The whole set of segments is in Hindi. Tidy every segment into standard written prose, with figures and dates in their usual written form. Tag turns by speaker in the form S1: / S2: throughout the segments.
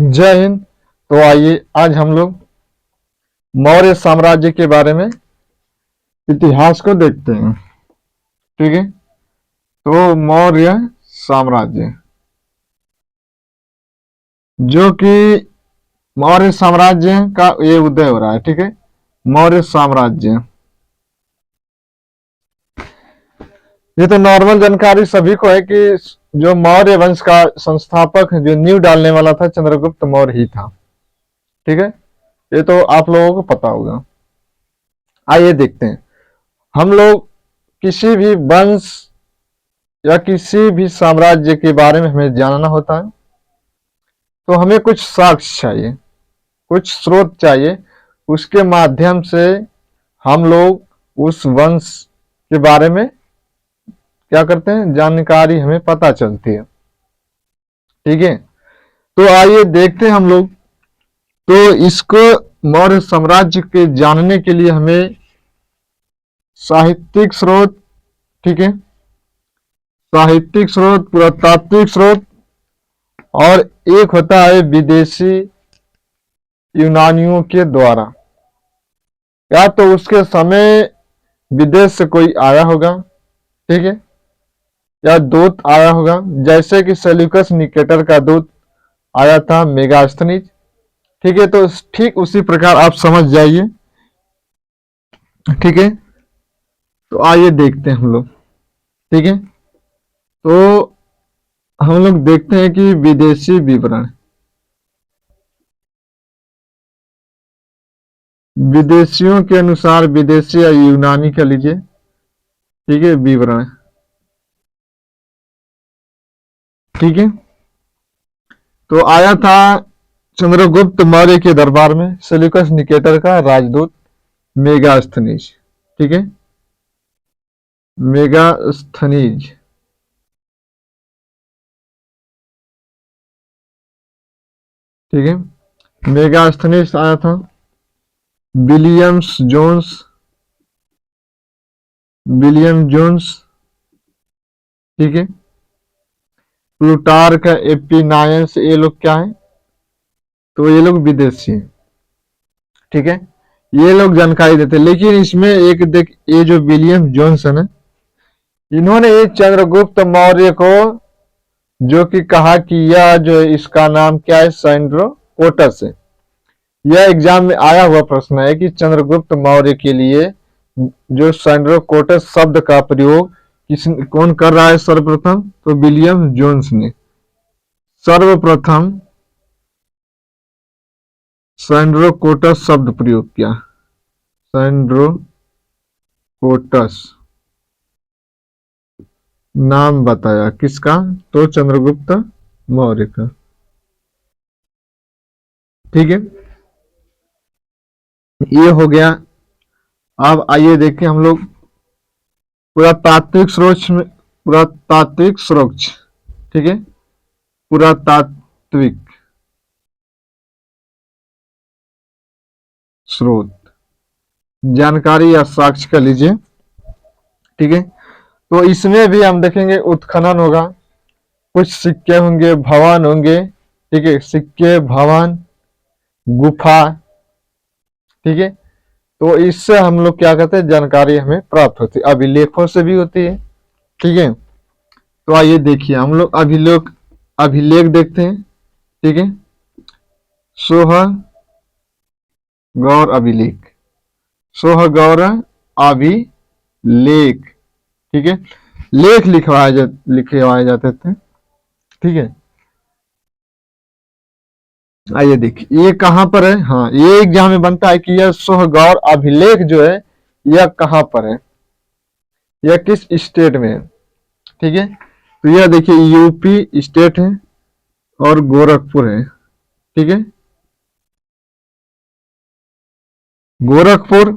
S1: जय हिंद। तो आइए आज हम लोग मौर्य साम्राज्य के बारे में इतिहास को देखते हैं। ठीक है, तो मौर्य साम्राज्य जो कि मौर्य साम्राज्य का ये उदय हो रहा है। ठीक है, मौर्य साम्राज्य ये तो नॉर्मल जानकारी सभी को है कि जो मौर्य वंश का संस्थापक जो नींव डालने वाला था चंद्रगुप्त मौर्य ही था। ठीक है, ये तो आप लोगों को पता होगा। आइए देखते हैं। हम लोग किसी भी वंश या किसी भी साम्राज्य के बारे में हमें जानना होता है तो हमें कुछ साक्ष्य चाहिए, कुछ स्रोत चाहिए। उसके माध्यम से हम लोग उस वंश के बारे में क्या करते हैं, जानकारी हमें पता चलती है। ठीक है, तो आइए देखते हैं हम लोग। तो इसको मौर्य साम्राज्य के जानने के लिए हमें साहित्यिक स्रोत, ठीक है, साहित्यिक स्रोत, पुरातात्विक स्रोत और एक होता है विदेशी यूनानियों के द्वारा, या तो उसके समय विदेश से कोई आया होगा, ठीक है, या दूत आया होगा, जैसे कि सेल्यूकस निकेटर का दूत आया था मेगास्थनीज। ठीक है, तो ठीक उसी प्रकार आप समझ जाइए। ठीक है, तो आइए देखते हैं हम लोग। ठीक है, तो हम लोग देखते हैं कि विदेशी विवरण, विदेशियों के अनुसार, विदेशी या यूनानी कह लीजिए, ठीक है, विवरण। ठीक है, तो आया था चंद्रगुप्त मौर्य के दरबार में सेल्यूकस निकेटर का राजदूत मेगास्थनीज। ठीक है, मेगास्थनीज। ठीक है, मेगास्थनीज आया था। विलियम्स जोन्स, विलियम जोन्स, ठीक है, प्लूटार्क, एपिनायंस, ये लोग क्या है, तो ये लोग विदेशी हैं। ठीक है, ये लोग जानकारी देते हैं। लेकिन इसमें एक देख, ये जो विलियम जोन्स है ना, इन्होंने ये चंद्रगुप्त मौर्य को जो कि कहा कि यह जो इसका नाम क्या है, सैंड्रोकोटस है। यह एग्जाम में आया हुआ प्रश्न है कि चंद्रगुप्त मौर्य के लिए जो सैंड्रोकोटस शब्द का प्रयोग कौन कर रहा है सर्वप्रथम, तो विलियम जोन्स ने सर्वप्रथम सैंड्रोकोटस शब्द प्रयोग किया। सैंड्रोकोटस नाम बताया किसका, तो चंद्रगुप्त मौर्य का। ठीक है, ये हो गया। अब आइए देखें हम लोग पुरातात्विक स्रोत में, पुरातात्विक स्रोत, ठीक है, पुरातात्विक स्रोत जानकारी या साक्ष्य कर लीजिए। ठीक है, तो इसमें भी हम देखेंगे उत्खनन होगा, कुछ सिक्के होंगे, भवन होंगे। ठीक है, सिक्के, भवन, गुफा। ठीक है, तो इससे हम लोग क्या करते हैं, जानकारी हमें प्राप्त होती है, अभिलेखों से भी होती है। ठीक है, तो आइए देखिए हम लोग अभिलेख देखते हैं। ठीक है, सोहगौर अभिलेख, सोहगौर अभिलेख। ठीक है, लेख लिखवाए जाते थे। ठीक है, आइए देखिए ये कहां पर है। हाँ, ये एग्जाम में बनता है कि यह सोहगौर अभिलेख जो है यह कहां पर है, यह किस स्टेट में है। ठीक है, तो यह देखिए यूपी स्टेट है और गोरखपुर है। ठीक है, गोरखपुर,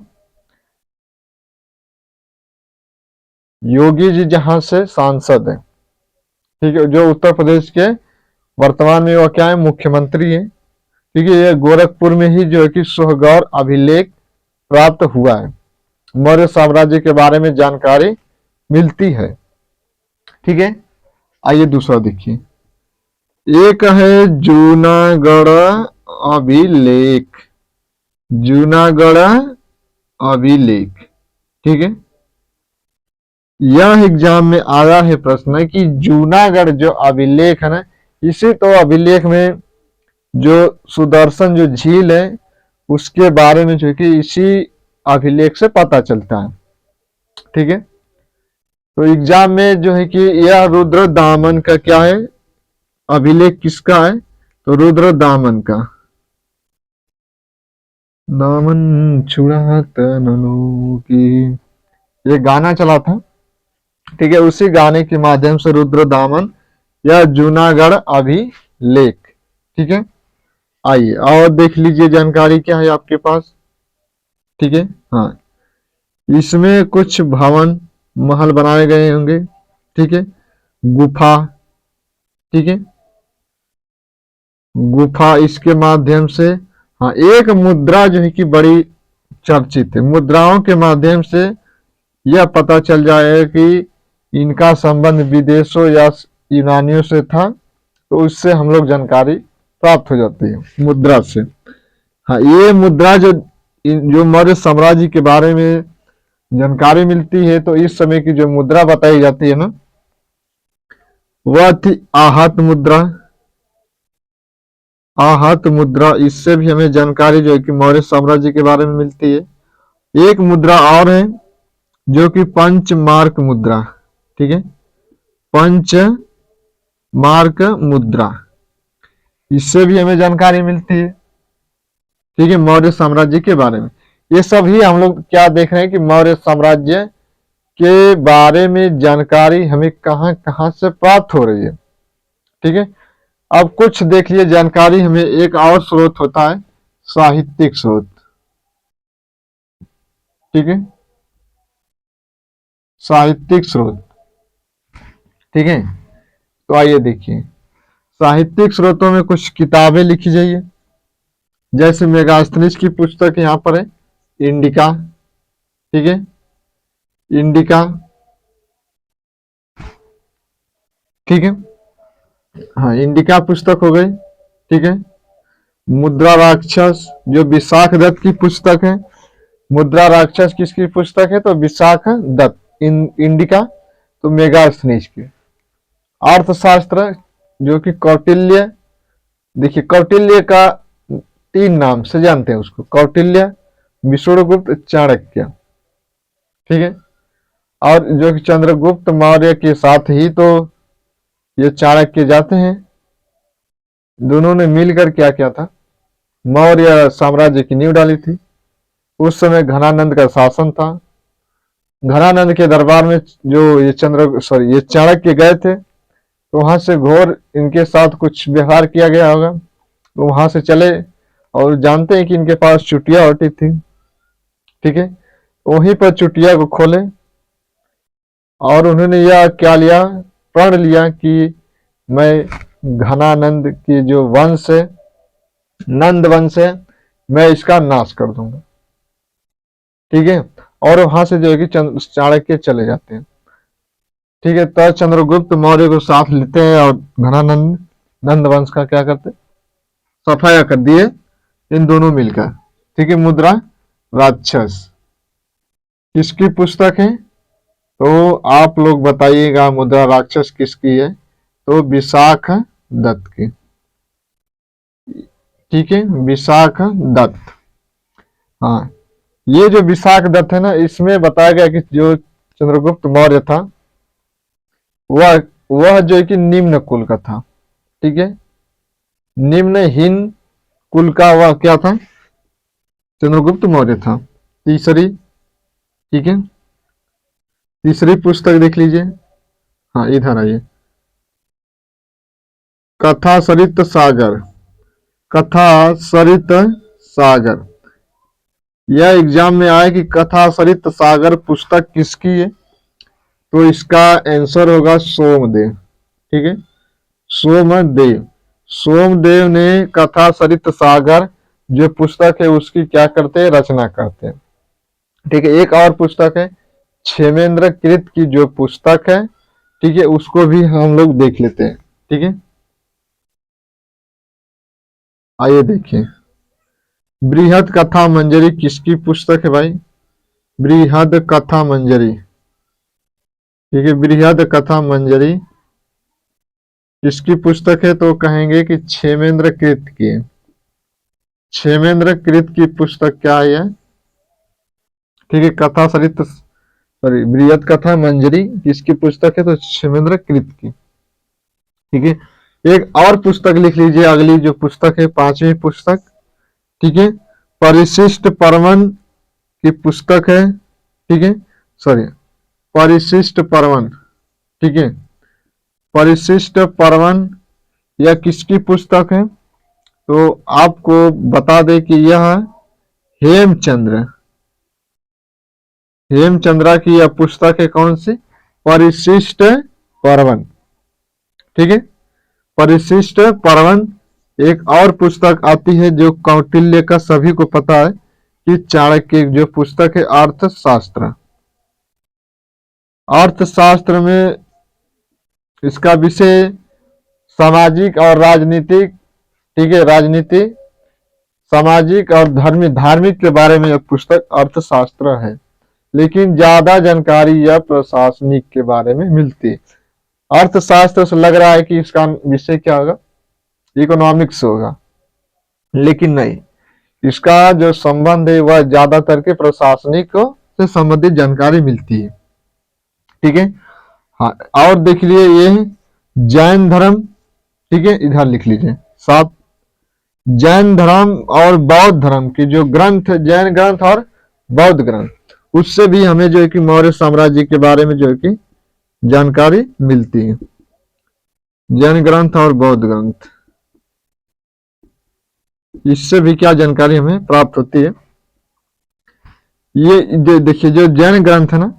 S1: योगी जी जहां से सांसद है। ठीक है, जो उत्तर प्रदेश के वर्तमान में वह क्या है, मुख्यमंत्री है। ठीक है, ये गोरखपुर में ही जो है कि सोहगौर अभिलेख प्राप्त हुआ है, मौर्य साम्राज्य के बारे में जानकारी मिलती है। ठीक है, आइए दूसरा देखिए। एक है जूनागढ़ अभिलेख, जूनागढ़ अभिलेख, ठीक है। यह एग्जाम में आया है प्रश्न कि जूनागढ़ जो अभिलेख है ना, इसी तो अभिलेख में जो सुदर्शन जो झील है उसके बारे में जो है कि इसी अभिलेख से पता चलता है, ठीक है। तो एग्जाम में जो है कि यह रुद्र दामन का क्या है, अभिलेख किसका है, तो रुद्र दामन का। दामन छुड़ा तननों की, ये गाना चला था, ठीक है। उसी गाने के माध्यम से रुद्र दामन या जूनागढ़ अभिलेख, ठीक है। आइए और देख लीजिए जानकारी क्या है आपके पास, ठीक है। हाँ, इसमें कुछ भवन महल बनाए गए होंगे, ठीक है। गुफा, ठीक है, गुफा इसके माध्यम से। हाँ, एक मुद्रा जो है कि बड़ी चर्चित है, मुद्राओं के माध्यम से यह पता चल जाएगा कि इनका संबंध विदेशों या यूनानियों से था, तो उससे हम लोग जानकारी प्राप्त हो जाती है मुद्रा से। हाँ, ये मुद्रा जो जो मौर्य साम्राज्य के बारे में जानकारी मिलती है, तो इस समय की जो मुद्रा बताई जाती है ना, वह थी आहत मुद्रा। आहत मुद्रा, इससे भी हमें जानकारी जो है कि मौर्य साम्राज्य के बारे में मिलती है। एक मुद्रा और है जो कि पंचमार्क मुद्रा, ठीक है, पंचमार्क मुद्रा, इससे भी हमें जानकारी मिलती है, ठीक है, मौर्य साम्राज्य के बारे में। ये सभी हम लोग क्या देख रहे हैं कि मौर्य साम्राज्य के बारे में जानकारी हमें कहां कहां से प्राप्त हो रही है, ठीक है। अब कुछ देख लिए जानकारी हमें एक और स्रोत होता है साहित्यिक स्रोत, ठीक है, साहित्यिक स्रोत, ठीक है। तो आइए देखिए, साहित्यिक स्रोतों में कुछ किताबें लिखी जाइए, जैसे मेगास्थनीज की पुस्तक यहाँ पर है इंडिका, ठीक है, इंडिका, ठीक है। हाँ, इंडिका पुस्तक हो गई, ठीक है। मुद्रा राक्षस जो विशाख दत्त की पुस्तक है, मुद्रा राक्षस किसकी पुस्तक है, तो विशाख दत्त। इंडिका तो मेगास्थनीज की। अर्थशास्त्र जो कि कौटिल्य, देखिए कौटिल्य का 3 नाम से जानते हैं उसको, कौटिल्य, विष्णुगुप्त, चाणक्य, ठीक है। और जो कि चंद्रगुप्त मौर्य के साथ ही तो ये चाणक्य जाते हैं। दोनों ने मिलकर क्या किया था, मौर्य साम्राज्य की नींव डाली थी। उस समय घनानंद का शासन था। घनानंद के दरबार में जो ये चाणक्य गए थे, तो वहां से घोर इनके साथ कुछ व्यवहार किया गया होगा, तो वहां से चले और जानते हैं कि इनके पास चुटिया होती थी, ठीक है। वहीं पर चुटिया को खोले और उन्होंने यह क्या लिया, प्रण लिया कि मैं घनानंद की जो वंश है, नंद वंश है, मैं इसका नाश कर दूंगा, ठीक है। और वहां से जो है कि चाणक्य चले जाते हैं, ठीक है। तो चंद्रगुप्त मौर्य को साथ लेते हैं और घनानंद नंद वंश का क्या करते, सफाया कर दिए इन दोनों मिलकर, ठीक है। मुद्रा राक्षस किसकी पुस्तक है, तो आप लोग बताइएगा मुद्रा राक्षस किसकी है, तो विशाख दत्त की, ठीक है, विशाख दत्त। हाँ, ये जो विशाख दत्त है ना, इसमें बताया गया कि जो चंद्रगुप्त मौर्य था वह वह जो है कि निम्न कुल का था, ठीक है, निम्नहीन कुल का वह क्या था, चंद्रगुप्त मौर्य था। तीसरी, ठीक है, तीसरी पुस्तक देख लीजिए। हाँ, इधर आइए, कथा सरित सागर, कथा सरित सागर। यह एग्जाम में आया कि कथा सरित सागर पुस्तक किसकी है, तो इसका आंसर होगा सोमदेव, ठीक है, सोमदेव। सोमदेव ने कथा सरित सागर जो पुस्तक है उसकी क्या करते हैं, रचना करते हैं, ठीक है। एक और पुस्तक है क्षेमेंद्र कृत की जो पुस्तक है, ठीक है, उसको भी हम लोग देख लेते हैं, ठीक है। आइए देखिए, बृहद कथा मंजरी किसकी पुस्तक है भाई? बृहद कथा मंजरी, ठीक है, बृहद कथा मंजरी किसकी पुस्तक है? तो कहेंगे कि क्षेमेंद्र कृत की है। क्षेमेंद्र कृत की पुस्तक क्या है? ठीक है, कथा सरित, सॉरी, बृहद कथा मंजरी किसकी पुस्तक है? तो क्षेमेंद्र कृत की। ठीक है, एक और पुस्तक लिख लीजिए, अगली जो पुस्तक है, पांचवी पुस्तक, ठीक है, परिशिष्ट पर्वन की पुस्तक है। ठीक है, सॉरी, परिशिष्ट पर्वन, ठीक है, परिशिष्ट पर्वन यह किसकी पुस्तक है? तो आपको बता दें कि यह हेमचंद्र, हेमचंद्रा की यह पुस्तक है। कौन सी? परिशिष्ट पर्वन। ठीक है, परिशिष्ट पर्वन। एक और पुस्तक आती है जो कौटिल्य का सभी को पता है कि चाणक्य जो पुस्तक है अर्थशास्त्र। अर्थशास्त्र में इसका विषय सामाजिक और राजनीतिक, ठीक है, राजनीति, सामाजिक और धार्मिक के बारे में यह पुस्तक अर्थशास्त्र है, लेकिन ज्यादा जानकारी यह प्रशासनिक के बारे में मिलती है। अर्थशास्त्र से लग रहा है कि इसका विषय क्या होगा? इकोनॉमिक्स होगा, लेकिन नहीं, इसका जो संबंध है वह ज्यादातर के प्रशासनिक से संबंधित जानकारी मिलती है। ठीक है, हाँ, और देख लीजिए ये जैन धर्म, ठीक है, इधर लिख लीजिए साथ, जैन धर्म और बौद्ध धर्म की जो ग्रंथ, जैन ग्रंथ और बौद्ध ग्रंथ, उससे भी हमें जो है कि मौर्य साम्राज्य के बारे में जो है कि जानकारी मिलती है। जैन ग्रंथ और बौद्ध ग्रंथ, इससे भी क्या जानकारी हमें प्राप्त होती है? ये देखिए, जो जैन ग्रंथ है ना,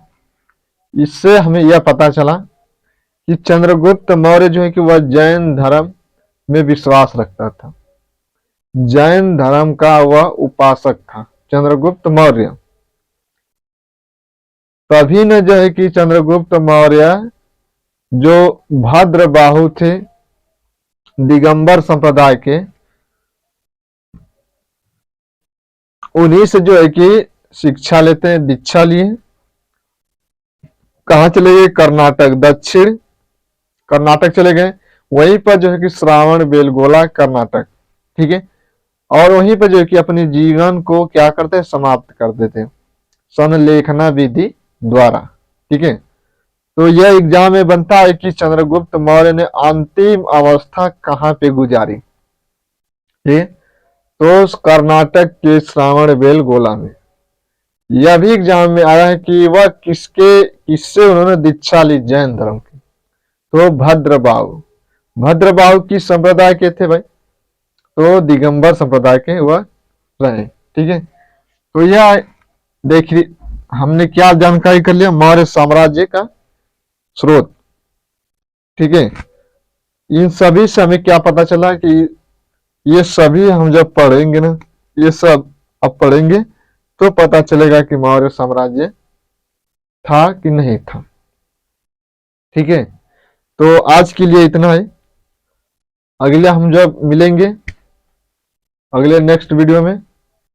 S1: इससे हमें यह पता चला कि चंद्रगुप्त मौर्य जो है कि वह जैन धर्म में विश्वास रखता था, जैन धर्म का वह उपासक था चंद्रगुप्त मौर्य। तभी न जो है कि चंद्रगुप्त मौर्य जो भद्रबाहु थे दिगंबर संप्रदाय के, उन्हीं से जो है कि शिक्षा लेते हैं, दीक्षा लिए। कहाँ चले गए? कर्नाटक, दक्षिण कर्नाटक चले गए। वहीं पर जो है कि श्रावण बेलगोला कर्नाटक, ठीक है, और वहीं पर जो है कि अपने जीवन को क्या करते हैं? समाप्त कर देते हैं संलेखना विधि द्वारा। ठीक है, तो यह एग्जाम में बनता है कि चंद्रगुप्त मौर्य ने अंतिम अवस्था कहाँ पे गुजारी? ठीक है, तो कर्नाटक के श्रावण बेलगोला में। यह भी एग्जाम में आया है कि वह किससे उन्होंने दीक्षा ली जैन धर्म की? तो भद्रबाहु, भद्रबाहु की संप्रदाय के थे भाई, तो दिगंबर संप्रदाय के वह रहे। ठीक है, तो यह देखिए हमने क्या जानकारी कर लिया? मौर्य साम्राज्य का स्रोत। ठीक है, इन सभी से हमें क्या पता चला कि ये सभी हम जब पढ़ेंगे ना, ये सब अब पढ़ेंगे तो पता चलेगा कि मौर्य साम्राज्य था कि नहीं था। ठीक है, तो आज के लिए इतना है। अगले हम जब मिलेंगे अगले नेक्स्ट वीडियो में